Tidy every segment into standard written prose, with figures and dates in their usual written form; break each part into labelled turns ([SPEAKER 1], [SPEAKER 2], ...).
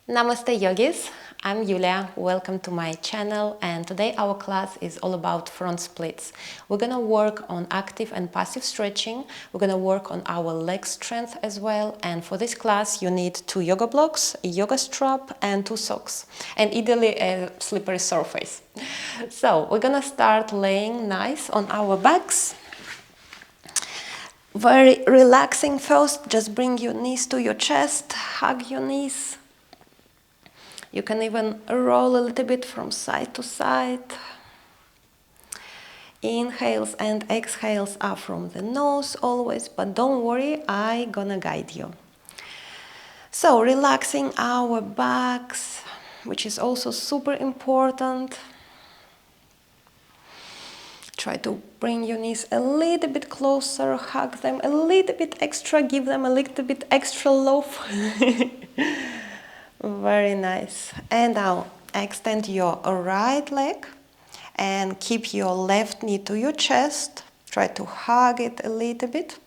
[SPEAKER 1] Namaste yogis, I'm Yulia, welcome to my channel, and today our class is all about front splits. We're gonna work on active and passive stretching, we're gonna work on our leg strength as well, and for this class you need 2 yoga blocks, a yoga strap and 2 socks, and ideally a slippery surface. So we're gonna start laying nice on our backs. Very relaxing first, just bring your knees to your chest, hug your knees. You can even roll a little bit from side to side. Inhales and exhales are from the nose always, but don't worry, I'm gonna guide you. So, relaxing our backs, which is also super important. Try to bring your knees a little bit closer, hug them a little bit extra, give them a little bit extra love. Very nice. And now extend your right leg and keep your left knee to your chest. Try to hug it a little bit.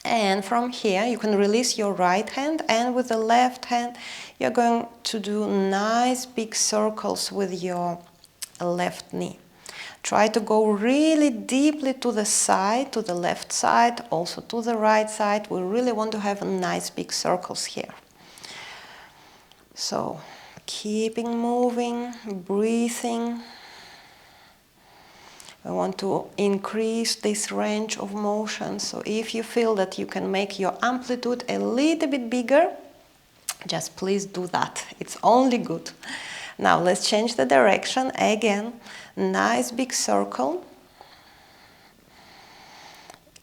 [SPEAKER 1] And from here you can release your right hand, and with the left hand you're going to do nice big circles with your left knee. Try to go really deeply to the side, to the left side, also to the right side. We really want to have nice big circles here. So, keeping moving, breathing. I want to increase this range of motion. So if you feel that you can make your amplitude a little bit bigger, just please do that. It's only good. Now let's change the direction. Again, nice big circle.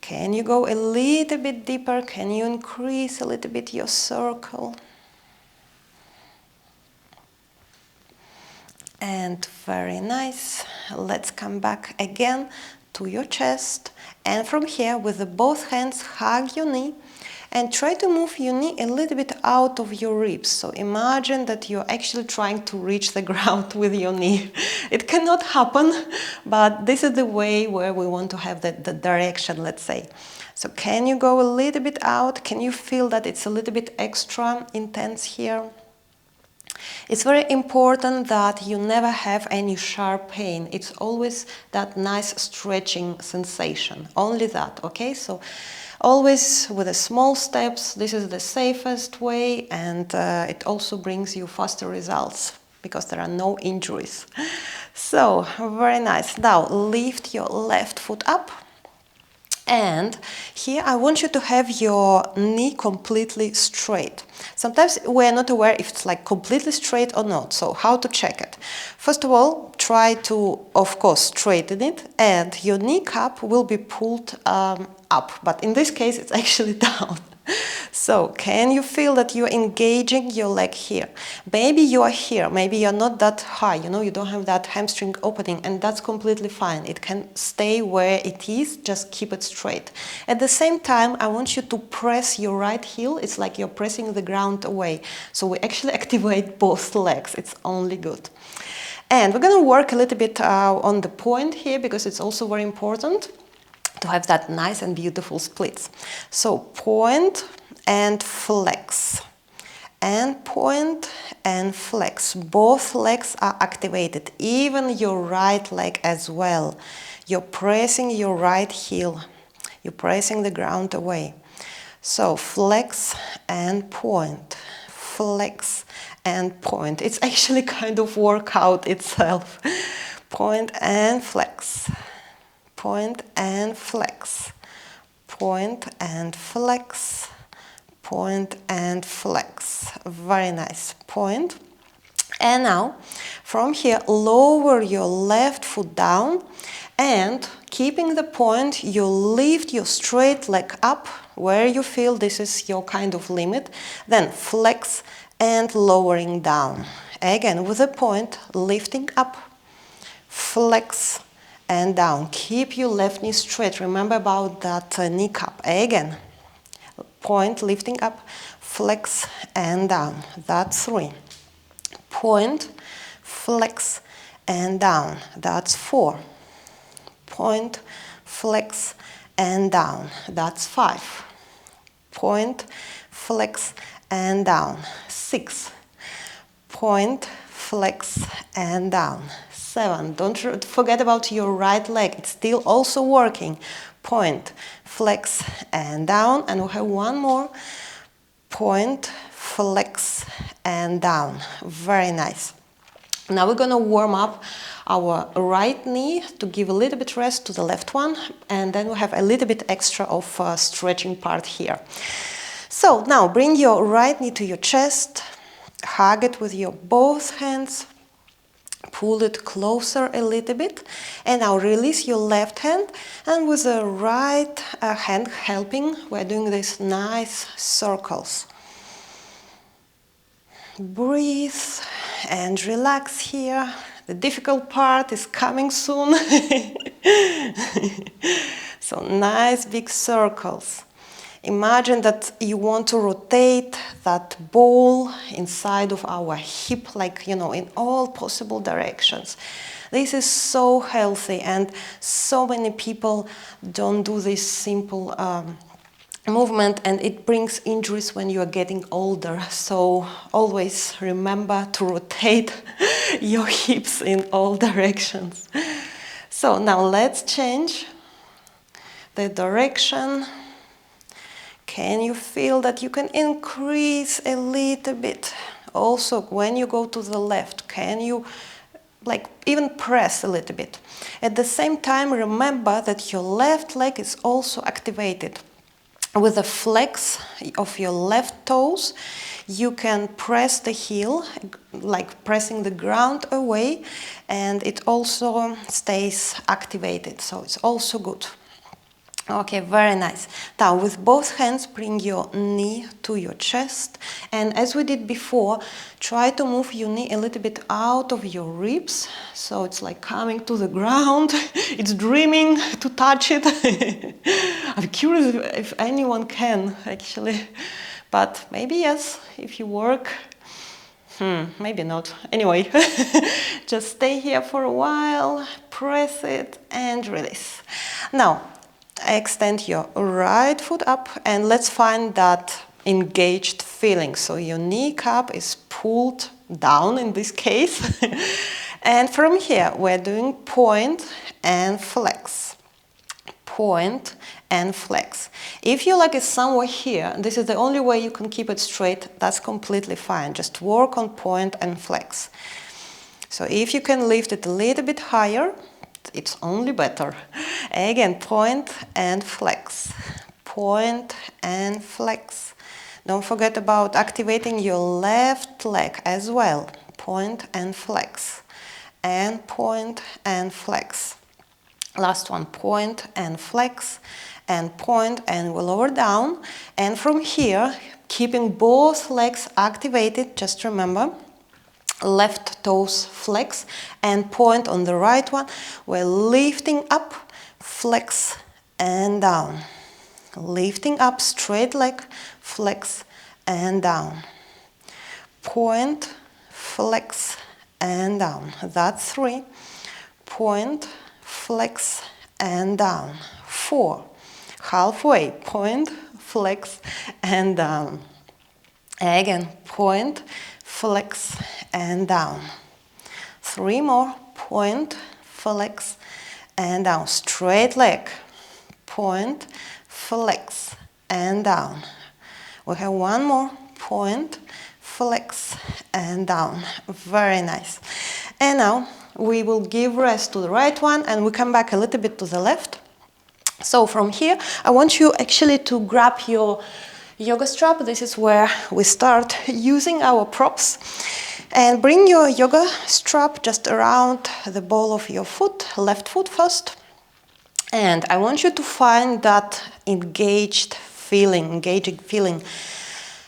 [SPEAKER 1] Can you go a little bit deeper? Can you increase a little bit your circle? And very nice. Let's come back again to your chest, and from here with the both hands hug your knee and try to move your knee a little bit out of your ribs. So imagine that you're actually trying to reach the ground with your knee. It cannot happen, but this is the way where we want to have the direction, let's say. So can you go a little bit out? Can you feel that it's a little bit extra intense here? It's very important that you never have any sharp pain. It's always that nice stretching sensation. Only that, okay? So always with the small steps, this is the safest way, and it also brings you faster results because there are no injuries. So, very nice. Now, lift your left foot up. And here I want you to have your knee completely straight. Sometimes we're not aware if it's like completely straight or not. So how to check it? First of all, try to, of course, straighten it, and your kneecap will be pulled up. But in this case, it's actually down. So, can you feel that you're engaging your leg here? Maybe you are here, maybe you're not that high, you don't have that hamstring opening, and that's completely fine. It can stay where it is, just keep it straight. At the same time, I want you to press your right heel. It's like you're pressing the ground away. So we actually activate both legs. It's only good. And we're going to work a little bit on the point here, because it's also very important to have that nice and beautiful splits. So point and flex, and point and flex. Both legs are activated, even your right leg as well. You're pressing your right heel, you're pressing the ground away. So flex and point, flex and point. It's actually kind of workout itself. Point and flex. Point and flex, point and flex, point and flex. Very nice. Point. And now, from here, lower your left foot down, and keeping the point, you lift your straight leg up where you feel this is your kind of limit. Then flex and lowering down. Again, with the point, lifting up, flex, and down. Keep your left knee straight. Remember about that kneecap. Again, point, lifting up, flex, and down. That's 3. Point, flex, and down. That's 4. Point, flex, and down. That's 5. Point, flex, and down. 6. point, flex, and down. 7. Don't forget about your right leg. It's still also working. Point, flex, and down. And we have one more. Point, flex, and down. Very nice. Now we're going to warm up our right knee to give a little bit rest to the left one, and then we have a little bit extra of stretching part here. So now bring your right knee to your chest, hug it with your both hands, pull it closer a little bit, and now release your left hand, and with the right hand helping, we're doing these nice circles. Breathe and relax here. The difficult part is coming soon. So nice big circles. Imagine that you want to rotate that ball inside of our hip, like, you know, in all possible directions. This is so healthy, and so many people don't do this simple movement, and it brings injuries when you are getting older. So always remember to rotate your hips in all directions. So now let's change the direction. Can you feel that you can increase a little bit? Also, when you go to the left, can you like even press a little bit? At the same time, remember that your left leg is also activated. With the flex of your left toes, you can press the heel, like pressing the ground away, and it also stays activated, so it's also good. Okay, very nice. Now, with both hands, bring your knee to your chest, and as we did before, try to move your knee a little bit out of your ribs, so it's like coming to the ground. It's dreaming to touch it. I'm curious if anyone can, actually, but maybe yes, if you work. Maybe not. Anyway, just stay here for a while, press it, and release. Now, extend your right foot up, and let's find that engaged feeling. So your kneecap is pulled down in this case. And from here, we're doing point and flex. Point and flex. If your leg is somewhere here, this is the only way you can keep it straight, that's completely fine. Just work on point and flex. So if you can lift it a little bit higher, it's only better. Again, point and flex. Point and flex. Don't forget about activating your left leg as well. Point and flex. And point and flex. Last one, point and flex. And point, and we'll lower down. And from here, keeping both legs activated, just remember, left toes flex and point on the right one. We're lifting up, flex and down. Lifting up, straight leg, flex and down. Point, flex and down. That's 3. Point, flex and down. 4. Halfway, point, flex and down. Again, point, flex and down. 3 more, point, flex and down. Straight leg, point, flex and down. We have 1 more, point, flex and down. Very nice. And now we will give rest to the right one, and we come back a little bit to the left. So from here, I want you actually to grab your yoga strap. This is where we start using our props. And bring your yoga strap just around the ball of your foot, left foot first. And I want you to find that engaging feeling.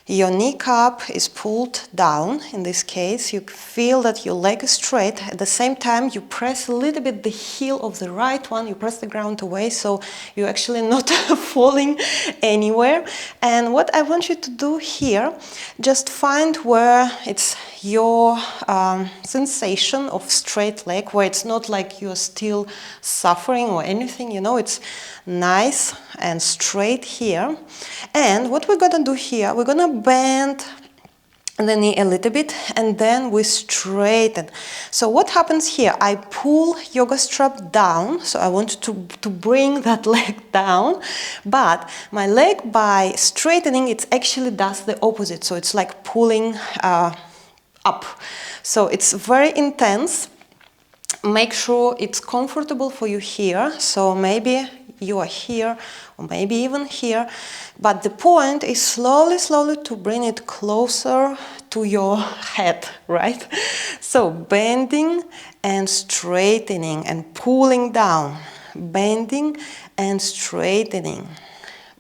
[SPEAKER 1] Your kneecap is pulled down. In this case, you feel that your leg is straight. At the same time, you press a little bit the heel of the right one. You press the ground away, so you're actually not falling anywhere. And what I want you to do here, just find where it's your sensation of straight leg, where it's not like you're still suffering or anything, you know, it's nice and straight here. And what we're gonna do here, we're gonna bend the knee a little bit, and then we straighten. So what happens here? I pull yoga strap down, so I want to bring that leg down, but my leg, by straightening, it actually does the opposite. So it's like pulling up. So it's very intense. Make sure it's comfortable for you here. So maybe you are here, or maybe even here, but the point is slowly to bring it closer to your head, right? So bending and straightening and pulling down, bending and straightening,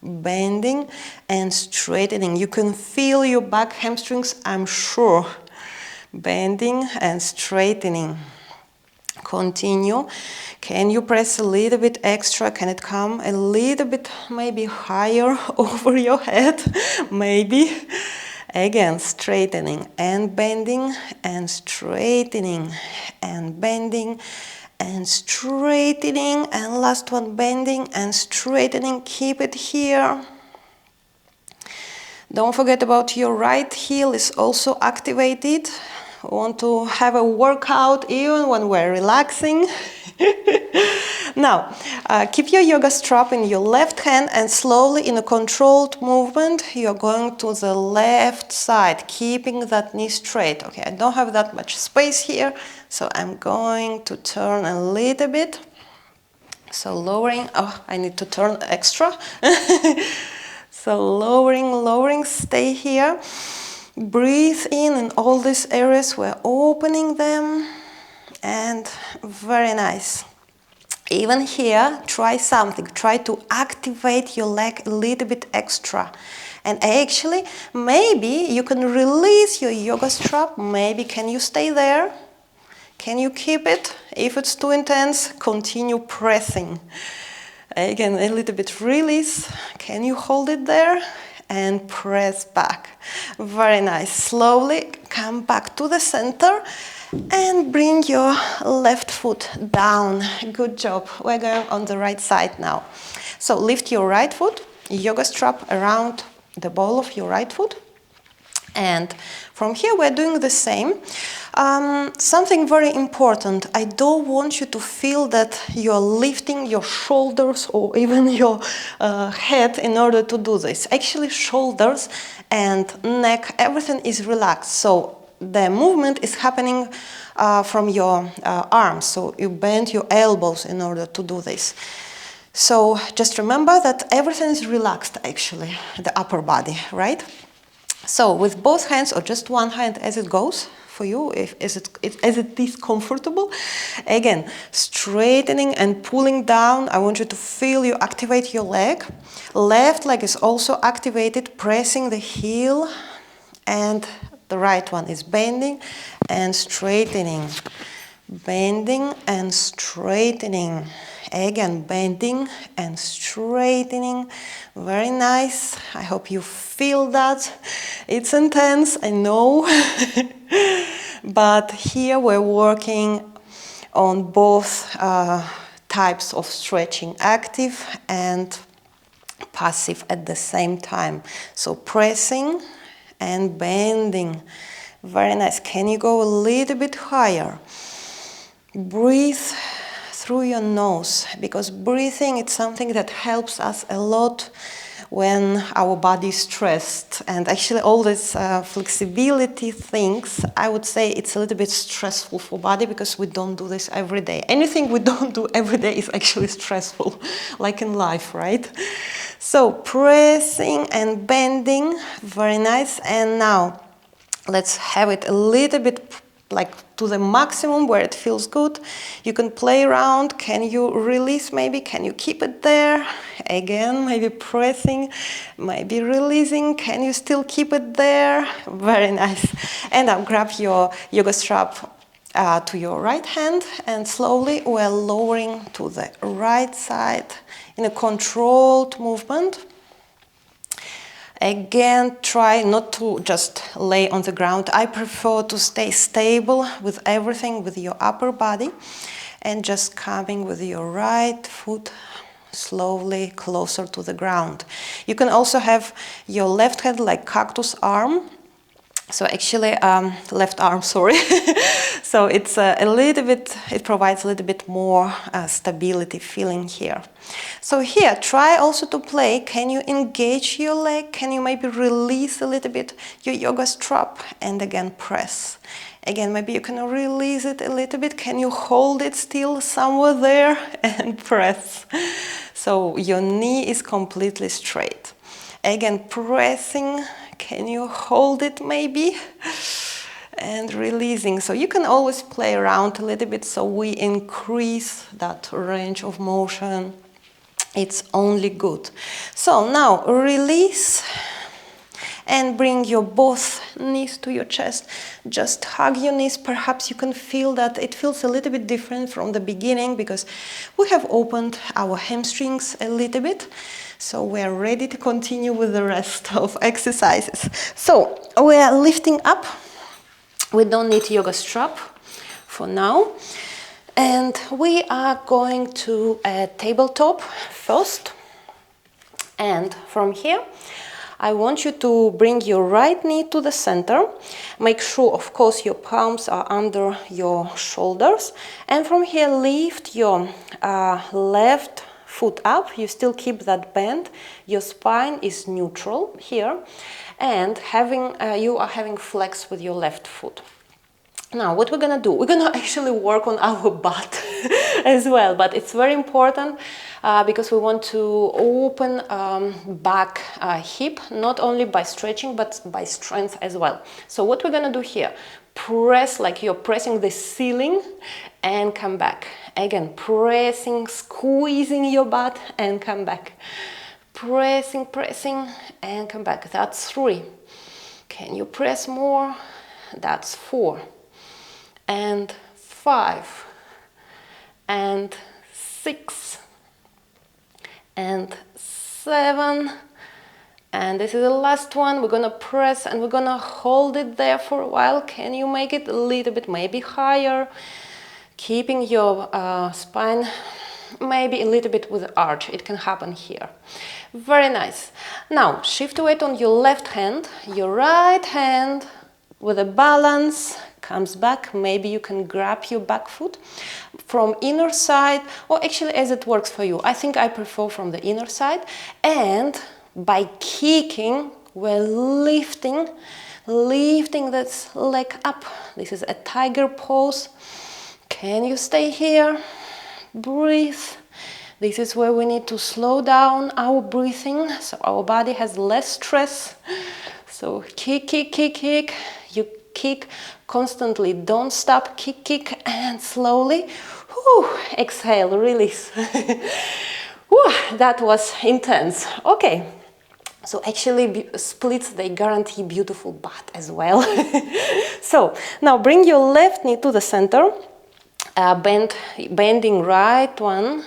[SPEAKER 1] bending and straightening. You can feel your back hamstrings, I'm sure. Bending and straightening. Continue. Can you press a little bit extra? Can it come a little bit maybe higher over your head? Maybe. Again, straightening and bending and straightening and bending and straightening, and last one, bending and straightening. Keep it here. Don't forget about your right heel is also activated. Want to have a workout even when we're relaxing. Now, keep your yoga strap in your left hand, and slowly, in a controlled movement, you're going to the left side, keeping that knee straight. Okay, I don't have that much space here, so I'm going to turn a little bit. So lowering, oh, I need to turn extra. So lowering, stay here. Breathe in all these areas, we're opening them, and very nice. Even here, try something. Try to activate your leg a little bit extra. And actually, maybe you can release your yoga strap. Maybe can you stay there? Can you keep it? If it's too intense, continue pressing. Again, a little bit release. Can you hold it there? And press back. Very nice. Slowly come back to the center and bring your left foot down. Good job. We're going on the right side now. So lift your right foot, yoga strap around the ball of your right foot. And from here we're doing the same. Something very important. I don't want you to feel that you're lifting your shoulders or even your head in order to do this. Actually, shoulders and neck, everything is relaxed. So the movement is happening from your arms. So you bend your elbows in order to do this. So just remember that everything is relaxed, actually, the upper body, right? So with both hands, or just one hand as it goes for you, as it is comfortable. Again, straightening and pulling down. I want you to feel you activate your leg. Left leg is also activated, pressing the heel, and the right one is bending and straightening. Bending and straightening. Again, bending and straightening. Very nice. I hope you feel that. It's intense, I know. But here we're working on both types of stretching, active and passive at the same time. So pressing and bending. Very nice. Can you go a little bit higher? Breathe through your nose, because breathing is something that helps us a lot when our body is stressed. And actually all these flexibility things, I would say it's a little bit stressful for body, because we don't do this every day. Anything we don't do every day is actually stressful, like in life, right? So pressing and bending, very nice. And now let's have it a little bit like to the maximum where it feels good. You can play around. Can you release maybe? Can you keep it there? Again, maybe pressing, maybe releasing. Can you still keep it there? Very nice. And now grab your yoga strap to your right hand, and slowly we're lowering to the right side in a controlled movement. Again, try not to just lay on the ground. I prefer to stay stable with everything, with your upper body, and just coming with your right foot slowly closer to the ground. You can also have your left hand like cactus arm, So actually, left arm, sorry. So it's a little bit, it provides a little bit more stability feeling here. So here, try also to play. Can you engage your leg? Can you maybe release a little bit your yoga strap and again press? Again, maybe you can release it a little bit. Can you hold it still somewhere there and press? So your knee is completely straight. Again, pressing. Can you hold it maybe? And releasing. So you can always play around a little bit so we increase that range of motion. It's only good. So now release and bring your both knees to your chest. Just hug your knees. Perhaps you can feel that it feels a little bit different from the beginning because we have opened our hamstrings a little bit. So we are ready to continue with the rest of exercises. So we are lifting up. We don't need yoga strap for now. And we are going to a tabletop first. And from here, I want you to bring your right knee to the center. Make sure, of course, your palms are under your shoulders. And from here, lift your left foot up. You still keep that bend. Your spine is neutral here. And you are having flex with your left foot. Now, what we're going to do, we're going to actually work on our butt as well, but it's very important because we want to open back hip, not only by stretching, but by strength as well. So what we're going to do here, press like you're pressing the ceiling and come back. Again, pressing, squeezing your butt and come back. Pressing, pressing and come back. That's 3. Can you press more? That's 4. And 5, and 6, and 7, and this is the last one. We're gonna press and we're gonna hold it there for a while. Can you make it a little bit, maybe higher, keeping your spine maybe a little bit with arch. It can happen here. Very nice. Now shift weight on your left hand, your right hand with a balance comes back. Maybe you can grab your back foot from inner side, or actually as it works for you. I think I prefer from the inner side. And by kicking, we're lifting this leg up. This is a tiger pose. Can you stay here? Breathe. This is where we need to slow down our breathing so our body has less stress. So kick, kick, kick, kick. You kick constantly, don't stop, kick, kick, and slowly, exhale, release. That was intense. Okay, so actually splits, they guarantee beautiful butt as well. So now bring your left knee to the center, bending right one,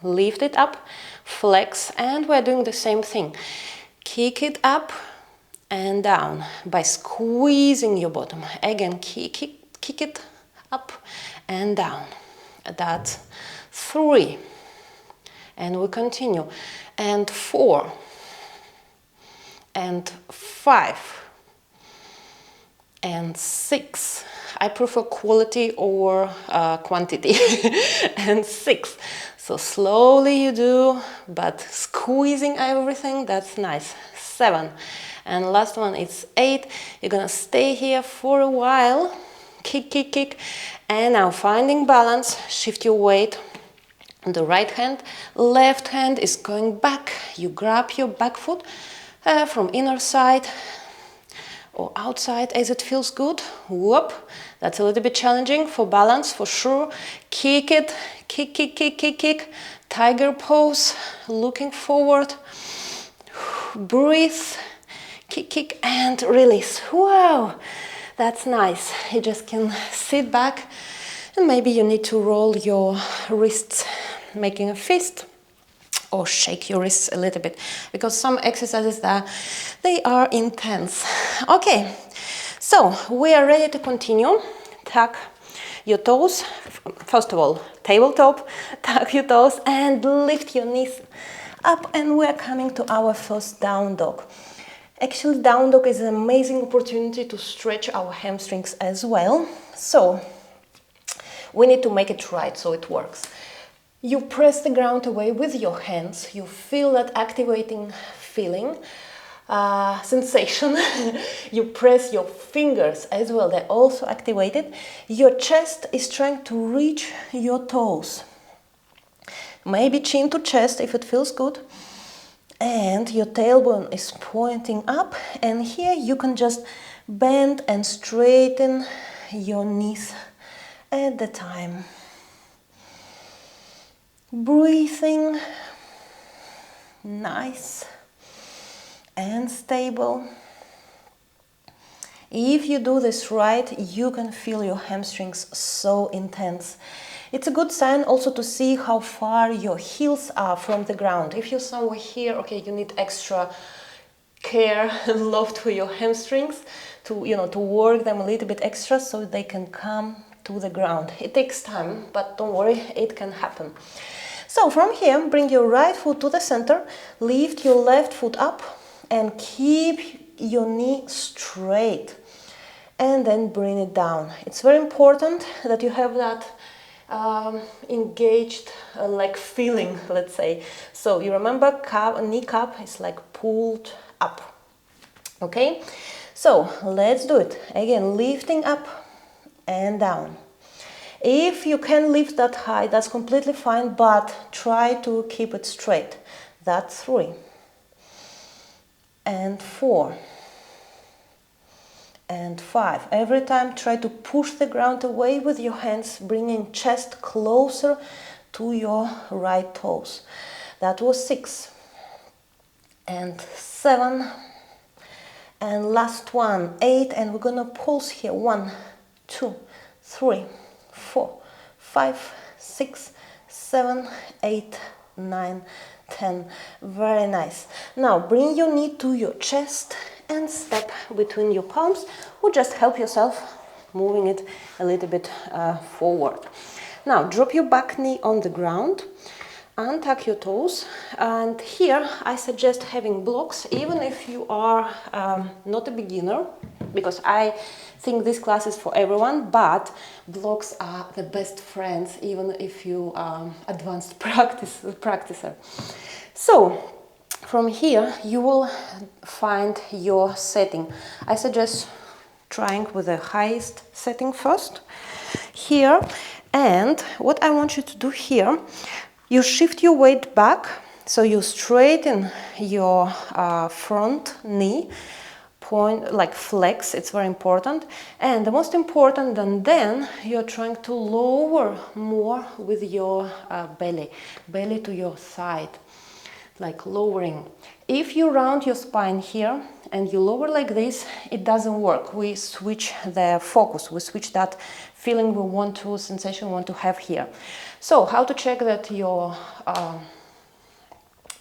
[SPEAKER 1] lift it up, flex, and we're doing the same thing. Kick it up and down by squeezing your bottom. Again, kick it up and down. That's 3. And we continue. And 4. And 5. And 6. I prefer quality or quantity. And 6. So slowly you do, but squeezing everything, that's nice. 7. And last one is 8. You're gonna stay here for a while. Kick, kick, kick. And now finding balance, shift your weight on the right hand. Left hand is going back. You grab your back foot from inner side or outside as it feels good. Whoop. That's a little bit challenging for balance, for sure. Kick it. Kick, kick, kick, kick, kick. Tiger pose. Looking forward. Breathe. Kick, kick, and release. Wow, that's nice. You just can sit back and maybe you need to roll your wrists, making a fist, or shake your wrists a little bit, because some exercises they are intense. Okay, so we are ready to continue. Tuck your toes. First of all, tabletop, tuck your toes and lift your knees up, and we're coming to our first down dog. Actually, down dog is an amazing opportunity to stretch our hamstrings as well. So we need to make it right so it works. You press the ground away with your hands. You feel that activating feeling, sensation. You press your fingers as well. They're also activated. Your chest is trying to reach your toes. Maybe chin to chest if it feels good. And your tailbone is pointing up. And here you can just bend and straighten your knees at the time. Breathing nice and stable. If you do this right, you can feel your hamstrings so intense. It's a good sign also to see how far your heels are from the ground. If you're somewhere here, okay, you need extra care and love to your hamstrings to work them a little bit extra so they can come to the ground. It takes time, but don't worry, it can happen. So from here, bring your right foot to the center, lift your left foot up and keep your knee straight. And then bring it down. It's very important that you have that engaged like feeling, let's say. So you remember knee cup is like pulled up. Okay? So let's do it. Again, lifting up and down. If you can lift that high, that's completely fine, but try to keep it straight. That's 3. And 4. And 5. Every time try to push the ground away with your hands, bringing chest closer to your right toes. That was 6. And 7. And last one, 8. And we're gonna pulse here. 1, 2, 3, 4, 5, 6, 7, 8, 9, 10. Very nice. Now bring your knee to your chest and step between your palms, or just help yourself moving it a little bit forward. Now drop your back knee on the ground, untuck your toes, and here I suggest having blocks, even if you are not a beginner, because I think this class is for everyone, but blocks are the best friends even if you are advanced practicer. So from here you will find your setting. I suggest trying with the highest setting first here, and what I want you to do here, you shift your weight back, so you straighten your front knee, point like flex, it's very important, and the most important, and then you're trying to lower more with your belly to your side, like lowering. If you round your spine here and you lower like this, it doesn't work. We switch the focus, we switch that feeling we want to, sensation we want to have here. So how to check that your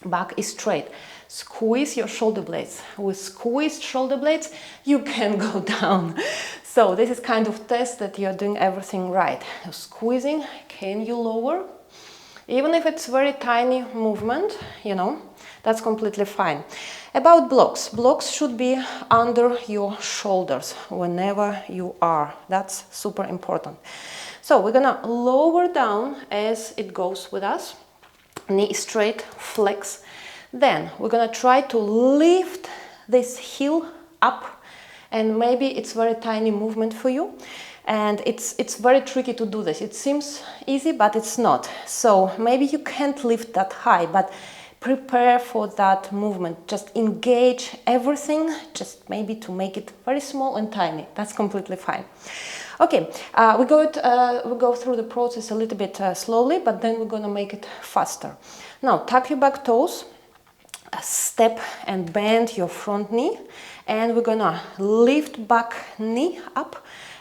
[SPEAKER 1] back is straight? Squeeze your shoulder blades. With squeezed shoulder blades, you can go down. So this is kind of test that you're doing everything right. Squeezing, can you lower? Even if it's very tiny movement, that's completely fine. About blocks. Blocks should be under your shoulders whenever you are. That's super important. So we're gonna lower down as it goes with us. Knee straight, flex. Then we're gonna try to lift this heel up, and maybe it's very tiny movement for you. And it's very tricky to do this. It seems easy, but it's not. So maybe you can't lift that high, but prepare for that movement. Just engage everything, just maybe to make it very small and tiny. That's completely fine. Okay, we go through the process a little bit slowly, but then we're gonna make it faster. Now, tuck your back toes, step and bend your front knee, and we're gonna lift back knee up,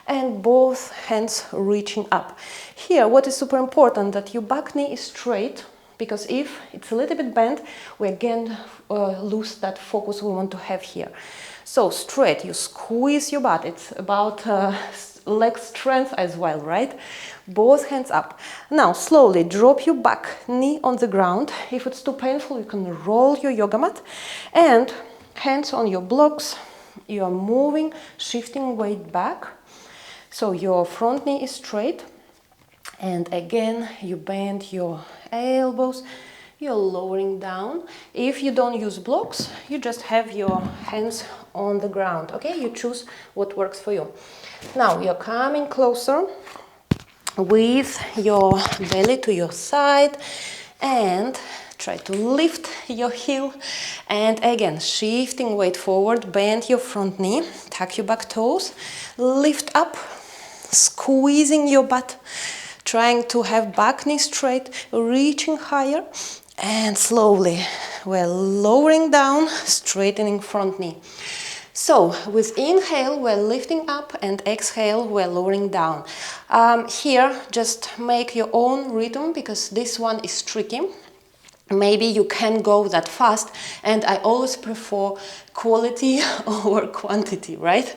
[SPEAKER 1] and both hands reaching up. Here, what is super important, that your back knee is straight, because if it's a little bit bent, we again lose that focus we want to have here. So straight, you squeeze your butt. It's about leg strength as well, right? Both hands up. Now, slowly drop your back knee on the ground. If it's too painful, you can roll your yoga mat and hands on your blocks. You are moving, shifting weight back. So your front knee is straight. And again, you bend your elbows. You're lowering down. If you don't use blocks, you just have your hands on the ground, okay? You choose what works for you. Now you're coming closer with your belly to your side and try to lift your heel. And again, shifting weight forward, bend your front knee, tuck your back toes, lift up, squeezing your butt, trying to have back knee straight, reaching higher. And slowly, we're lowering down, straightening front knee. So, with inhale, we're lifting up, and exhale, we're lowering down. Here, just make your own rhythm, because this one is tricky. Maybe you can't go that fast, and I always prefer quality over quantity, right?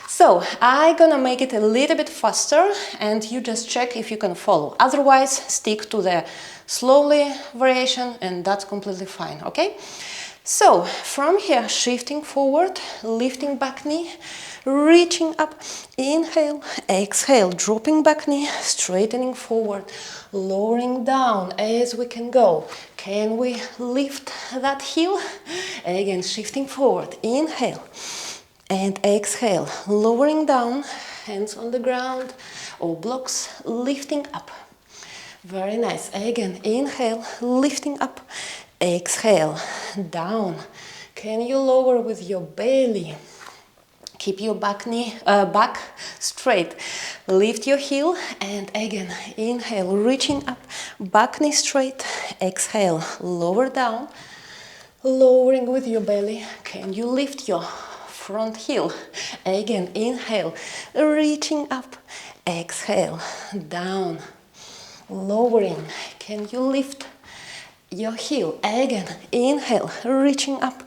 [SPEAKER 1] So, I'm gonna make it a little bit faster, and you just check if you can follow. Otherwise, stick to the slowly variation, and that's completely fine, okay? So, from here, shifting forward, lifting back knee, reaching up, inhale, exhale, dropping back knee, straightening forward, lowering down as we can go. Can we lift that heel? Again, shifting forward, inhale, and exhale, lowering down, hands on the ground, or blocks, lifting up. Very nice. Again, inhale, lifting up, exhale, down. Can you lower with your belly? Keep your back straight. Lift your heel, and again, inhale, reaching up, back knee straight, exhale, lower down, lowering with your belly. Can you lift your front heel? Again, inhale, reaching up, exhale, down, lowering. Can you lift your heel? Again, inhale, reaching up,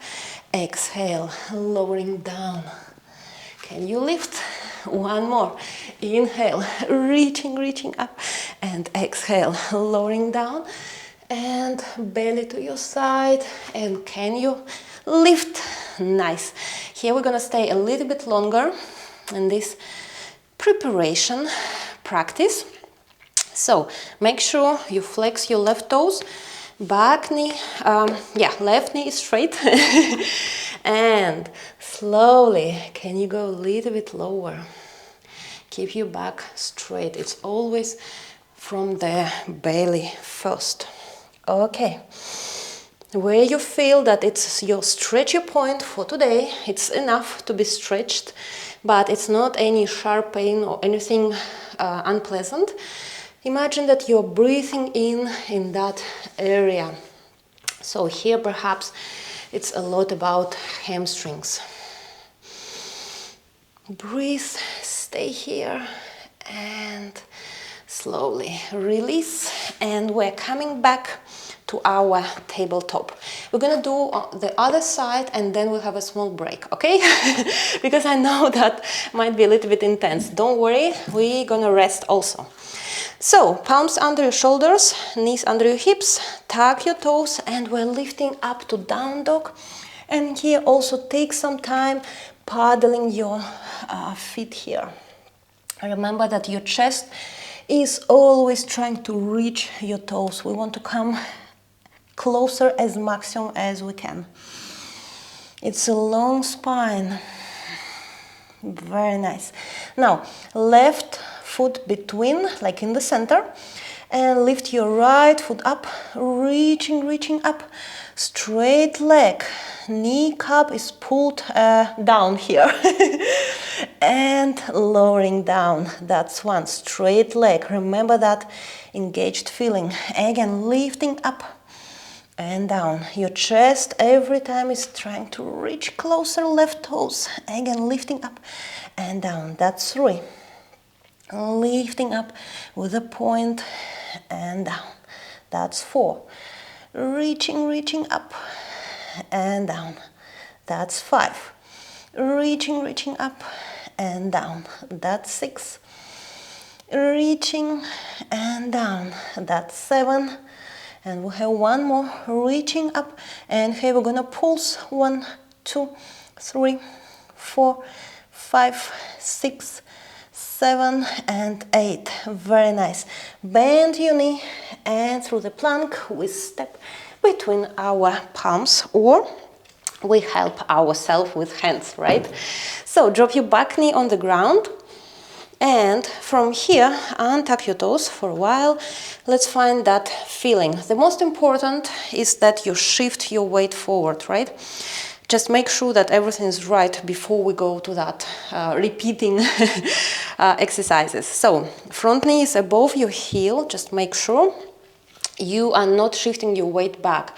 [SPEAKER 1] exhale, lowering down. Can you lift? One more. Inhale, reaching up, and exhale, lowering down, and belly to your side. And can you lift? Nice. Here we're gonna stay a little bit longer in this preparation practice. So make sure you flex your left toes, back knee, left knee is straight. And slowly, can you go a little bit lower? Keep your back straight. It's always from the belly first. Okay. Where you feel that it's your stretchy point for today, it's enough to be stretched, but it's not any sharp pain or anything unpleasant. Imagine that you're breathing in that area. So here perhaps it's a lot about hamstrings. Breathe, stay here, and slowly release. And we're coming back to our tabletop. We're gonna do the other side, and then we'll have a small break, okay? Because I know that might be a little bit intense. Don't worry, we're gonna rest also. So, palms under your shoulders, knees under your hips, tuck your toes, and we're lifting up to down dog. And here also take some time paddling your feet here. Remember that your chest is always trying to reach your toes. We want to come closer as maximum as we can. It's a long spine. Very nice. Now, left foot between, like in the center, and lift your right foot up, reaching up, straight leg, kneecap is pulled down here, and lowering down. That's one, straight leg. Remember that engaged feeling. Again, lifting up and down. Your chest every time is trying to reach closer, left toes. Again, lifting up and down. That's three. Lifting up with a point and down. That's four. Reaching up and down. That's five. Reaching up and down. That's six. Reaching and down. That's seven. And we have one more, reaching up, and here we're gonna pulse 1, 2, 3, 4, 5, 6, 7 and 8. Very nice. Bend your knee and through the plank we step between our palms, or we help ourselves with hands, right? So drop your back knee on the ground, and from here untuck your toes for a while. Let's find that feeling. The most important is that you shift your weight forward, right? Just make sure that everything is right before we go to that repeating exercises. So front knee is above your heel. Just make sure you are not shifting your weight back.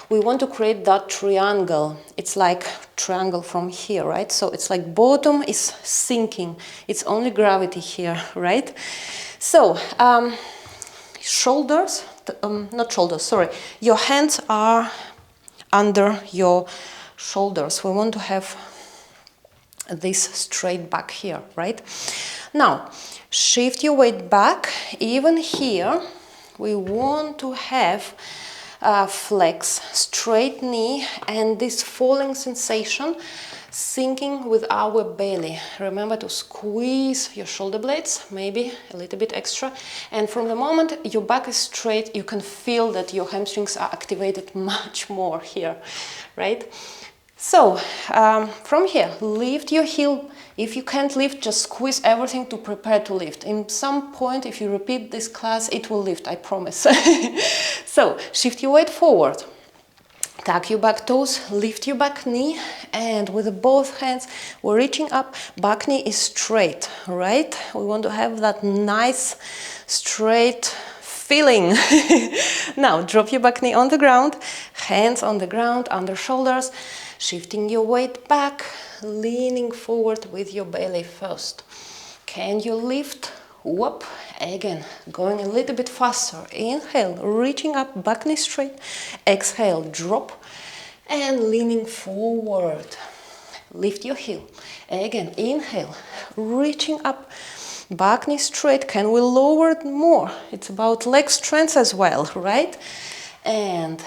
[SPEAKER 1] We want to create that triangle. It's like triangle from here, right? So it's like bottom is sinking. It's only gravity here, right? So shoulders, not shoulders, sorry. Your hands are under your shoulders. We want to have this straight back here, right? Now, shift your weight back. Even here, we want to have flex, straight knee, and this falling sensation sinking with our belly. Remember to squeeze your shoulder blades, maybe a little bit extra. And from the moment your back is straight, you can feel that your hamstrings are activated much more here, right? So from here, lift your heel. If you can't lift, just squeeze everything to prepare to lift. In some point, if you repeat this class, it will lift, I promise. So shift your weight forward. Tuck your back toes, lift your back knee, and with both hands, we're reaching up. Back knee is straight, right? We want to have that nice, straight feeling. Now, drop your back knee on the ground, hands on the ground, under shoulders, shifting your weight back, leaning forward with your belly first. Can you lift? Whoop. Again, going a little bit faster. Inhale, reaching up, back knee straight. Exhale, drop, and leaning forward. Lift your heel. Again, inhale, reaching up, back knee straight. Can we lower it more? It's about leg strength as well, right? And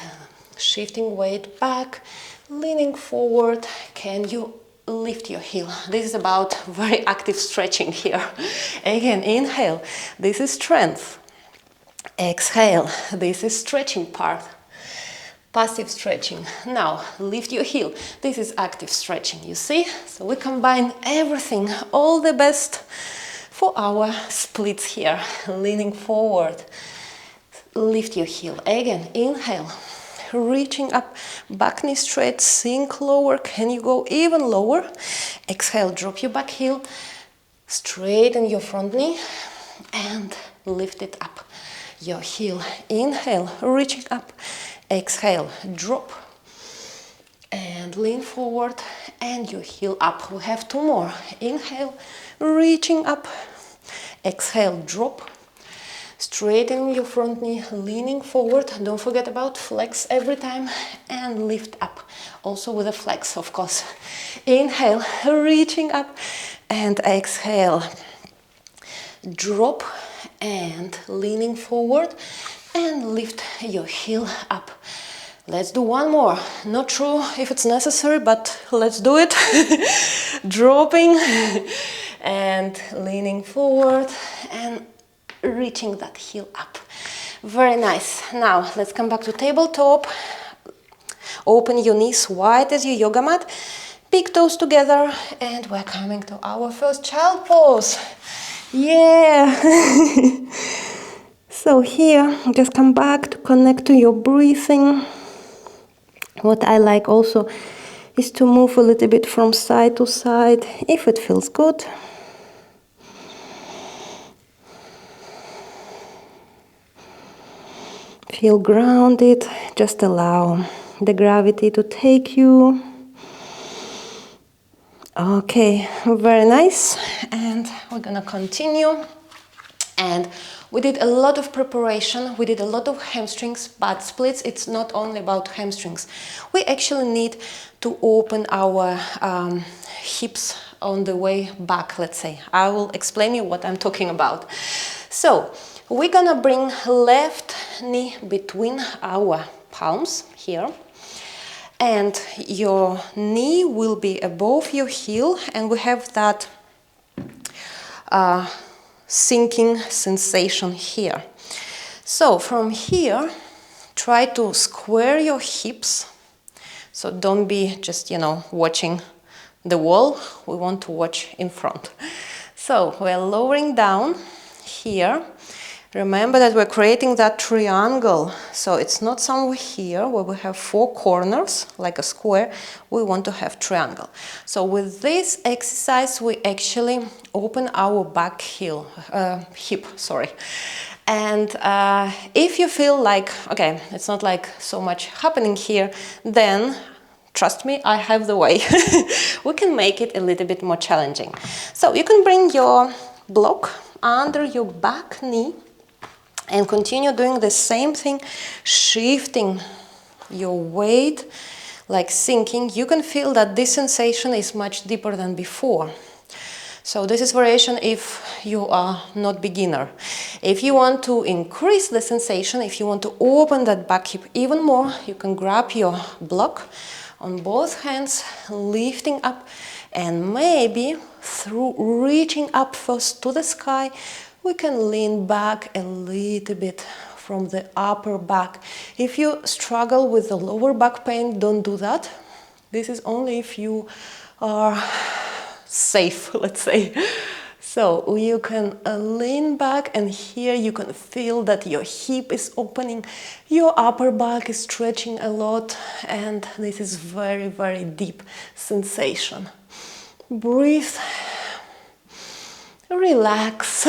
[SPEAKER 1] shifting weight back, leaning forward. Can you lift your heel? This is about very active stretching here. Again, inhale. This is strength. Exhale. This is stretching part. Passive stretching. Now, lift your heel. This is active stretching, you see? So we combine everything, all the best for our splits here. Leaning forward. Lift your heel. Again, inhale. Reaching up, back knee straight, sink lower. Can you go even lower? Exhale, drop your back heel, straighten your front knee, and lift it up. Your heel, inhale, reaching up. Exhale, drop, and lean forward, and your heel up. We have two more. Inhale, reaching up. Exhale, drop. Straighten your front knee, leaning forward. Don't forget about flex every time, and lift up. Also with a flex, of course. Inhale, reaching up, and exhale. Drop, and leaning forward, and lift your heel up. Let's do one more. Not sure if it's necessary, but let's do it. Dropping, and leaning forward, and reaching that heel up. Very nice. Now let's come back to tabletop. Open your knees wide as your yoga mat. Big toes together, and we're coming to our first child pose. Yeah. So here, just come back to connect to your breathing. What I like also is to move a little bit from side to side if it feels good. Feel grounded, just allow the gravity to take you. Okay, very nice. And we're gonna continue. And we did a lot of preparation, we did a lot of hamstrings, but splits, it's not only about hamstrings. We actually need to open our hips on the way back, let's say. I will explain you what I'm talking about. So, we're gonna bring left knee between our palms here. and your knee will be above your heel, and we have that sinking sensation here. So from here, try to square your hips. So don't be just, watching the wall. We want to watch in front. So we're lowering down here. Remember that we're creating that triangle. So it's not somewhere here where we have 4 corners, like a square. We want to have triangle. So with this exercise, we actually open our back hip. And if you feel like, okay, it's not like so much happening here, then trust me, I have the way. We can make it a little bit more challenging. So you can bring your block under your back knee and continue doing the same thing, shifting your weight, like sinking. You can feel that this sensation is much deeper than before. So this is variation if you are not beginner. If you want to increase the sensation, if you want to open that back hip even more, you can grab your block on both hands, lifting up, and maybe through reaching up first to the sky, we can lean back a little bit from the upper back. If you struggle with the lower back pain, don't do that. This is only if you are safe, let's say. So you can lean back, and here you can feel that your hip is opening, your upper back is stretching a lot, and this is very, very deep sensation. Breathe, relax,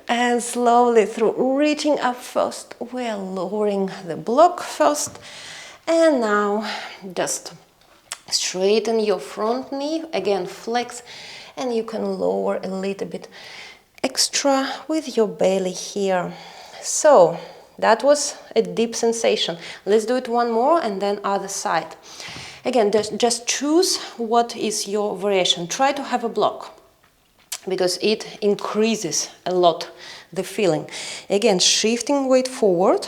[SPEAKER 1] and slowly through reaching up first, we're lowering the block first, and now just straighten your front knee, again flex, and you can lower a little bit extra with your belly here. So that was a deep sensation. Let's do it one more and then other side. Again, just choose what is your variation. Try to have a block, because it increases a lot the feeling. Again, shifting weight forward,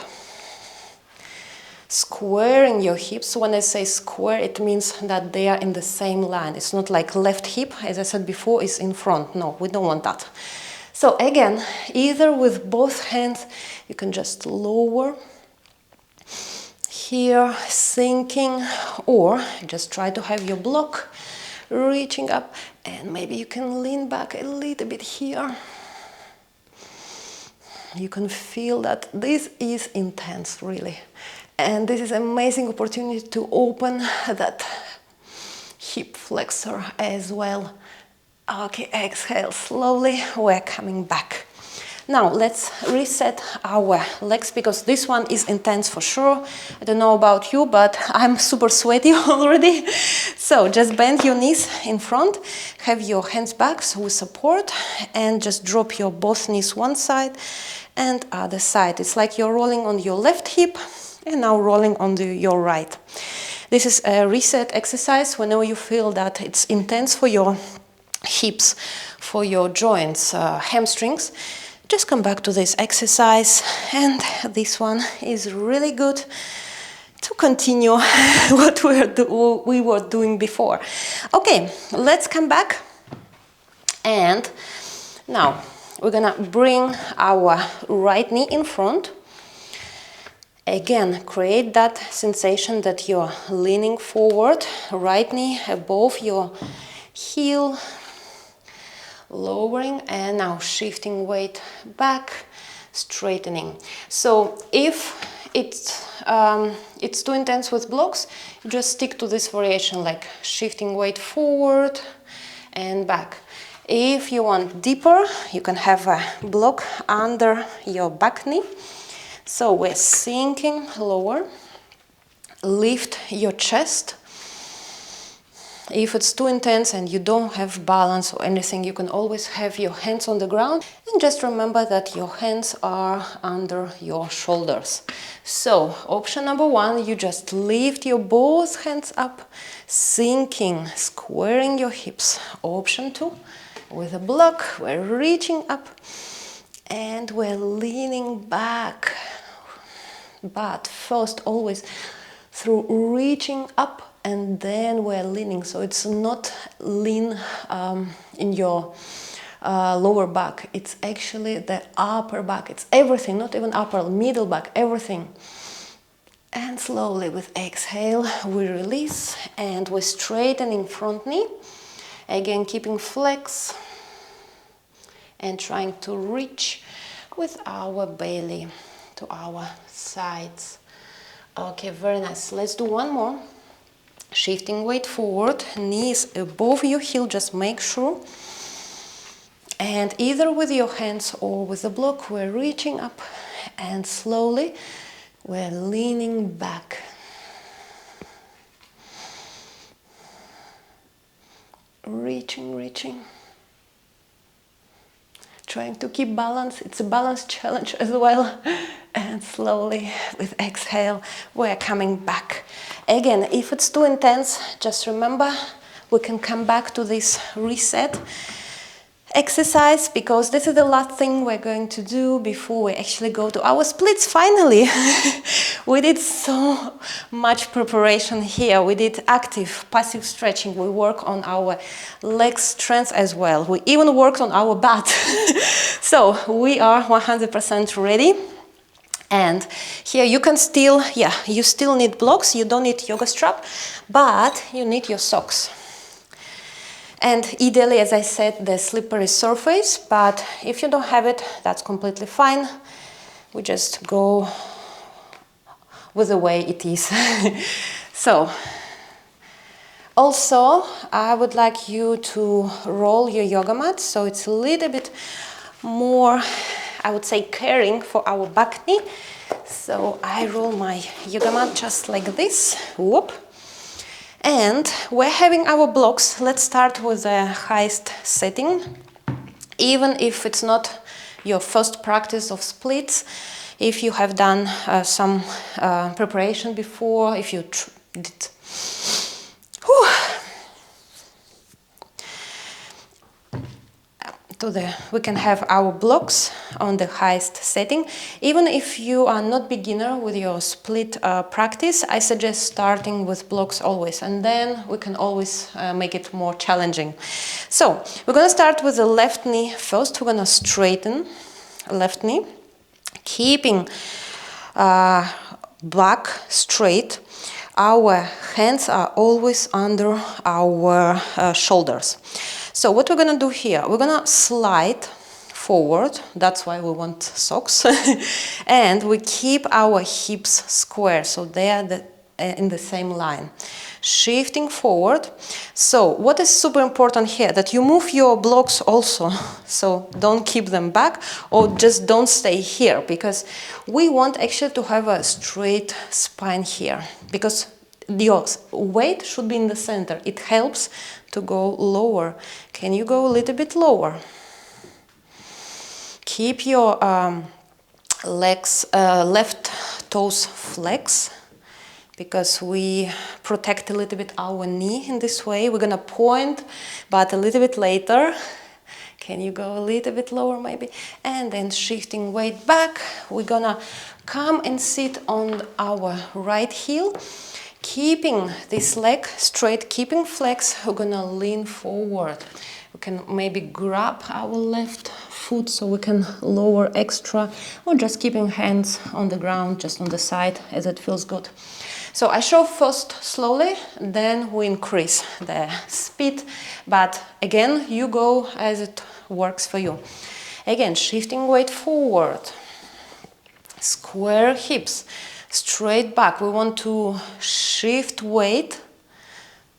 [SPEAKER 1] squaring your hips. When I say square, it means that they are in the same line. It's not like left hip, as I said before, is in front. No, we don't want that. So again, either with both hands, you can just lower here, sinking, or just try to have your block reaching up, and maybe you can lean back a little bit here. You can feel that this is intense, really. And this is an amazing opportunity to open that hip flexor as well. Okay, exhale slowly, we're coming back. Now let's reset our legs, because this one is intense for sure. I don't know about you, but I'm super sweaty already. So just bend your knees in front, have your hands back so we support, and just drop your both knees one side and other side. It's like you're rolling on your left hip and now rolling on your right. This is a reset exercise. Whenever you feel that it's intense for your hips, for your joints, hamstrings, just come back to this exercise, and this one is really good to continue what we were doing before. Okay, let's come back, and now we're gonna bring our right knee in front. Again, create that sensation that you're leaning forward, right knee above your heel, lowering, and now shifting weight back, straightening. So if it's too intense with blocks, just stick to this variation, like shifting weight forward and back. If you want deeper, you can have a block under your back knee. So we're sinking lower, lift your chest. If it's too intense and you don't have balance or anything, you can always have your hands on the ground, and just remember that your hands are under your shoulders. So option number one, you just lift your both hands up, sinking, squaring your hips. Option two, with a block, we're reaching up and we're leaning back. But first, always through reaching up, and then we're leaning. So it's not lean in your lower back. It's actually the upper back. It's everything, not even upper, middle back, everything. And slowly with exhale, we release and we straightening front knee. Again, keeping flex and trying to reach with our belly to our sides. Okay, very nice. Let's do one more. Shifting weight forward, knees above your heel, just make sure. And either with your hands or with the block, we're reaching up and slowly we're leaning back. Reaching. Trying to keep balance. It's a balance challenge as well. And slowly with exhale, we're coming back. Again, if it's too intense, just remember we can come back to this reset exercise, because this is the last thing we're going to do before we actually go to our splits. Finally, we did so much preparation here. We did active, passive stretching. We work on our leg strength as well. We even worked on our butt. So we are 100% ready. And here you can still, you still need blocks. You don't need yoga strap, but you need your socks. And ideally, as I said, the slippery surface, but if you don't have it, that's completely fine. We just go with the way it is. So, also, I would like you to roll your yoga mat, so it's a little bit more, I would say, caring for our back knee. So I roll my yoga mat just like this. Whoop. And we're having our blocks. Let's start with the highest setting. Even if it's not your first practice of splits, if you have done some preparation before, if you did... we can have our blocks on the highest setting. Even if you are not beginner with your split practice, I suggest starting with blocks always, and then we can always make it more challenging. So we're going to start with the left knee first. We're going to straighten left knee, keeping back straight. Our hands are always under our shoulders. So what we're going to do here, we're going to slide forward. That's why we want socks. And we keep our hips square, so they are in the same line. Shifting forward. So what is super important here, that you move your blocks also. So don't keep them back, or just don't stay here, because we want actually to have a straight spine here, because your weight should be in the center. It helps to go lower. Can you go a little bit lower? Keep your legs, left toes flex, because we protect a little bit our knee in this way. We're gonna point, but a little bit later. Can you go a little bit lower maybe? And then shifting weight back, we're gonna come and sit on our right heel. Keeping this leg straight, keeping flex, we're gonna lean forward. We can maybe grab our left foot so we can lower extra, or just keeping hands on the ground, just on the side, as it feels good. So I show first slowly, then we increase the speed, but again, you go as it works for you. Again, shifting weight forward, square hips. Straight back. We want to shift weight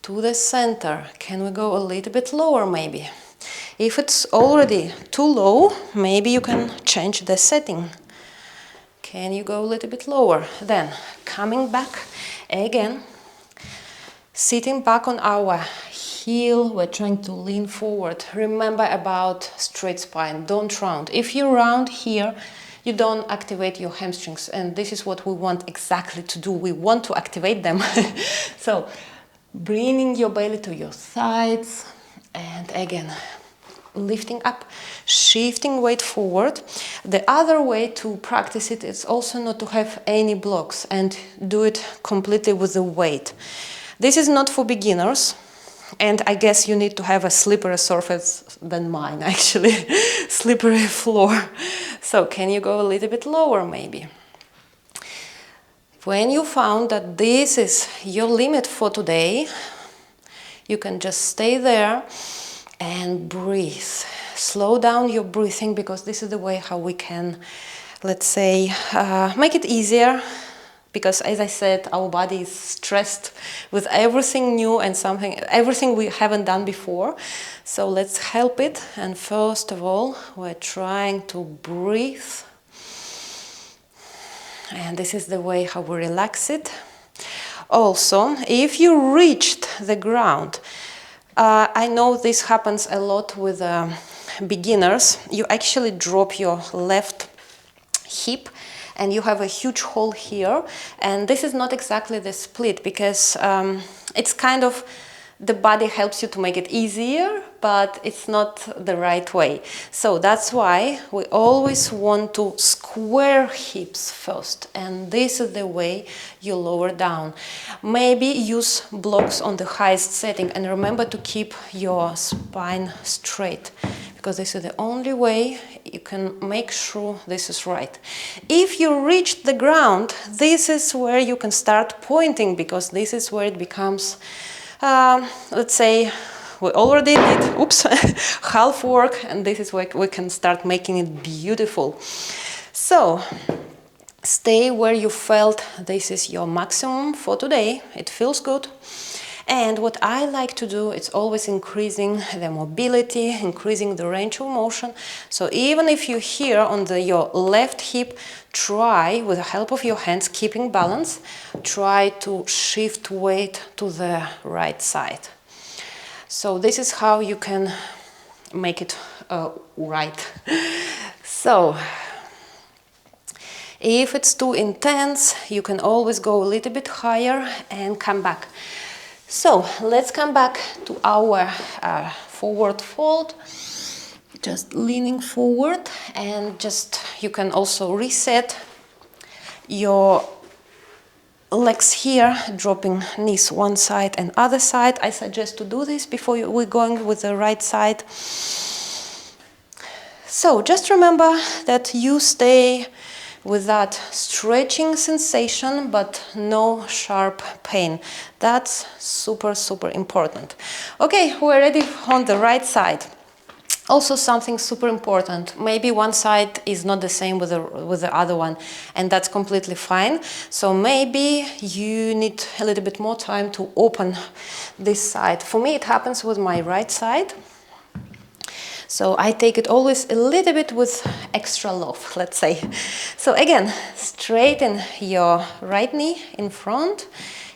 [SPEAKER 1] to the center. Can we go a little bit lower maybe? If it's already too low, maybe you can change the setting. Can you go a little bit lower? Then coming back again, sitting back on our heel, we're trying to lean forward. Remember about straight spine, don't round. If you round here, you don't activate your hamstrings, and this is what we want exactly to do. We want to activate them. So bringing your belly to your sides, and again lifting up, shifting weight forward. The other way to practice it is also not to have any blocks and do it completely with the weight. This is not for beginners, and I guess you need to have a slippery surface than mine, actually, slippery floor. So can you go a little bit lower maybe? When you found that this is your limit for today, you can just stay there and breathe. Slow down your breathing, because this is the way how we can, let's say, make it easier. Because as I said, our body is stressed with everything new and everything we haven't done before. So let's help it. And first of all, we're trying to breathe. And this is the way how we relax it. Also, if you reached the ground, I know this happens a lot with beginners. You actually drop your left hip and you have a huge hole here. And this is not exactly the split, because it's kind of, the body helps you to make it easier, but it's not the right way. So that's why we always want to square hips first, and this is the way you lower down. Maybe use blocks on the highest setting, and remember to keep your spine straight, because this is the only way you can make sure this is right. If you reach the ground, this is where you can start pointing, because this is where it becomes, let's say, we already did, oops, half work, and this is where we can start making it beautiful. So, stay where you felt this is your maximum for today. It feels good. And what I like to do is always increasing the mobility, increasing the range of motion. So even if you're here on your left hip, try, with the help of your hands, keeping balance, try to shift weight to the right side. So this is how you can make it right. So if it's too intense, you can always go a little bit higher and come back. So let's come back to our forward fold, just leaning forward, and just you can also reset your legs here, dropping knees one side and other side. I suggest to do this before we're going with the right side. So just remember that you stay with that stretching sensation, but no sharp pain. That's super, super important. Okay, we're ready on the right side. Also something super important, maybe one side is not the same with the other one, and that's completely fine. So maybe you need a little bit more time to open this side. For me, it happens with my right side. So I take it always a little bit with extra love, let's say. So again, straighten your right knee in front,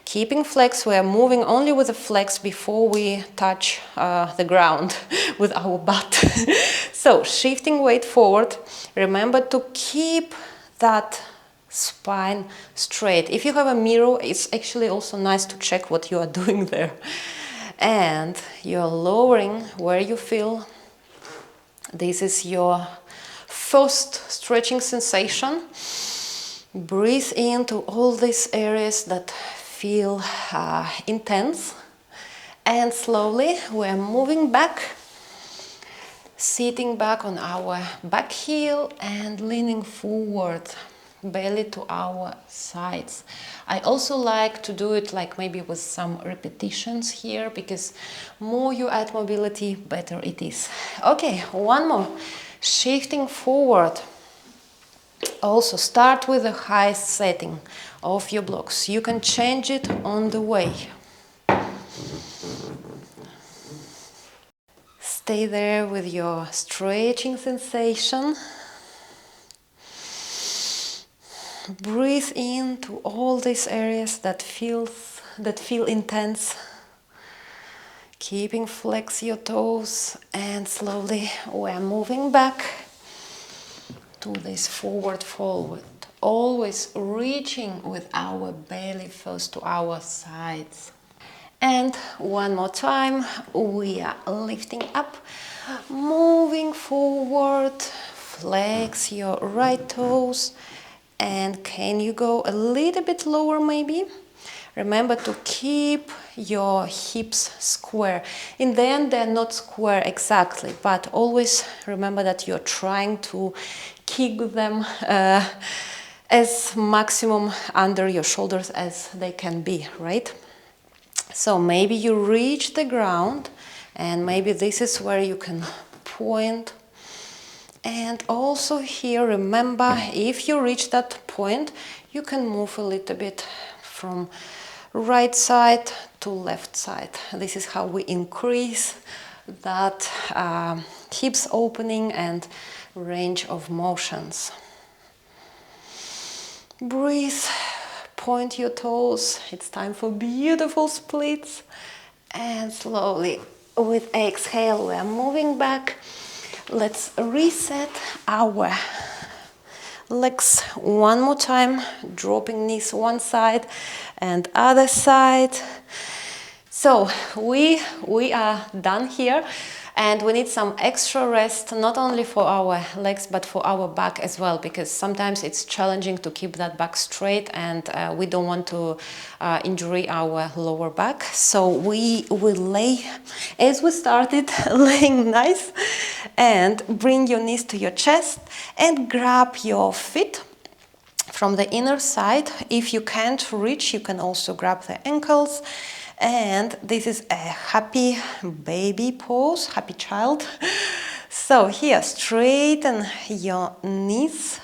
[SPEAKER 1] keeping flex. We are moving only with the flex before we touch the ground with our butt. So shifting weight forward. Remember to keep that spine straight. If you have a mirror, it's actually also nice to check what you are doing there. And you're lowering where you feel. This is your first stretching sensation. Breathe into all these areas that feel intense. And slowly we're moving back, sitting back on our back heel and leaning forward, belly to our sides. I also like to do it like maybe with some repetitions here, because more you add mobility, better it is. Okay, one more. Shifting forward. Also start with the highest setting of your blocks. You can change it on the way. Stay there with your stretching sensation. Breathe into all these areas that feel intense. Keeping flex your toes, and slowly we're moving back to this forward fold. Always reaching with our belly first to our sides. And one more time, we are lifting up. Moving forward, flex your right toes. And can you go a little bit lower maybe? Remember to keep your hips square. In the end, they're not square exactly, but always remember that you're trying to kick them as maximum under your shoulders as they can be, right? So maybe you reach the ground, and maybe this is where you can point. And also here, remember, if you reach that point, you can move a little bit from right side to left side. This is how we increase that hips opening and range of motions. Breathe, point your toes. It's time for beautiful splits. And slowly, with exhale, we are moving back. Let's reset our legs one more time, dropping knees one side and other side. So we are done here, and we need some extra rest, not only for our legs but for our back as well, because sometimes it's challenging to keep that back straight, and we don't want to injure our lower back. So we will lay as we started, laying nice, and bring your knees to your chest and grab your feet from the inner side. If you can't reach, you can also grab the ankles. And this is a happy baby pose, happy child. So here, straighten your knees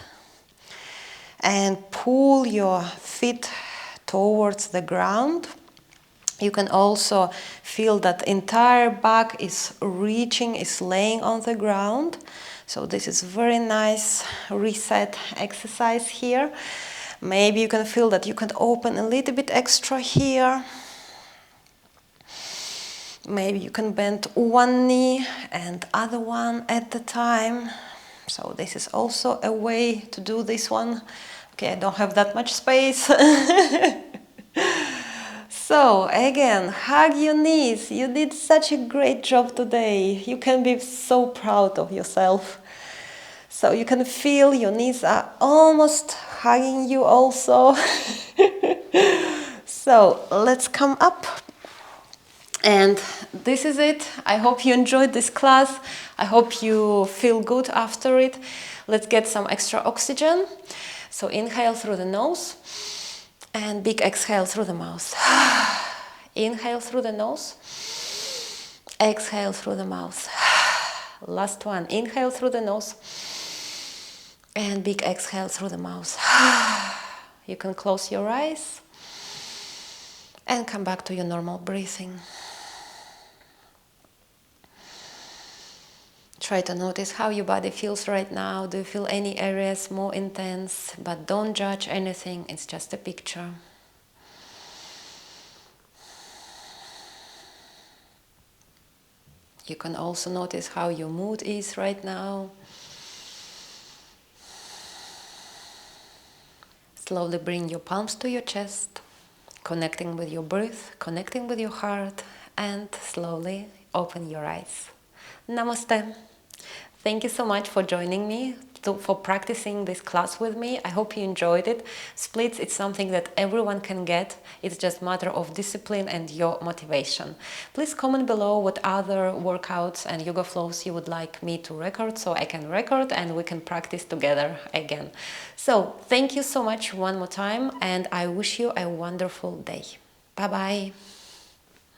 [SPEAKER 1] and pull your feet towards the ground. You can also feel that entire back is reaching, is laying on the ground. So this is very nice reset exercise here. Maybe you can feel that you can open a little bit extra here. Maybe you can bend one knee and other one at the time. So this is also a way to do this one. Okay, I don't have that much space. So again, hug your knees. You did such a great job today. You can be so proud of yourself. So you can feel your knees are almost hugging you also. So let's come up. And this is it. I hope you enjoyed this class. I hope you feel good after it. Let's get some extra oxygen. So inhale through the nose and big exhale through the mouth. Inhale through the nose. Exhale through the mouth. Last one. Inhale through the nose and big exhale through the mouth. You can close your eyes and come back to your normal breathing. Try to notice how your body feels right now. Do you feel any areas more intense? But don't judge anything. It's just a picture. You can also notice how your mood is right now. Slowly bring your palms to your chest, connecting with your breath, connecting with your heart, and slowly open your eyes. Namaste. Thank you so much for joining me, for practicing this class with me. I hope you enjoyed it. Splits, it's something that everyone can get. It's just a matter of discipline and your motivation. Please comment below what other workouts and yoga flows you would like me to record, so I can record and we can practice together again. So thank you so much one more time, and I wish you a wonderful day. Bye-bye.